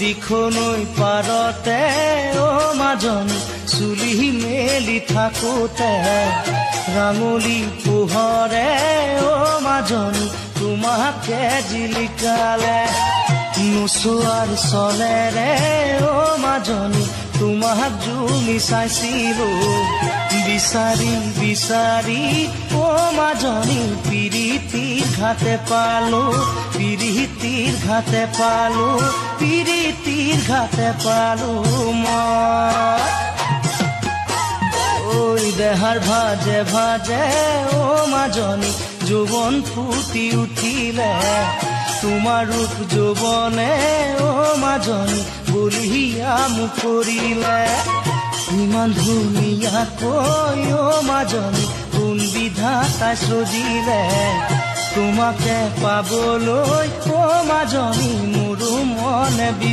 দিখনৈ পাৰতে অ মাজনী চুলি মেলি থাকোতে ৰাঙলী পোহৰে অ মাজনী তোমাকে জিলিকালে নোচোৱাৰ চলেৰে অ মাজনী তোমাক জুমি চাইছিলো বিচাৰি বিচাৰি অ মাজনী পিৰিতিৰ ঘাটে পালো পিৰিতিৰ ঘাটে পালো পিৰিতিৰ ঘাটে পালো মই ওই দেহাৰ ভাজে ভাজে অ মাজনী যৌৱন ফুটি উঠিলে তোমাৰ ৰূপ যৌৱনে অ মাজনী বলিয়া মোক কৰিলে ইমান ধুনীয়াকৈ অ মাজনী কোন বিধাতাই সজিলে তোমাকে পাবলৈ অ মাজনী মোৰো মনে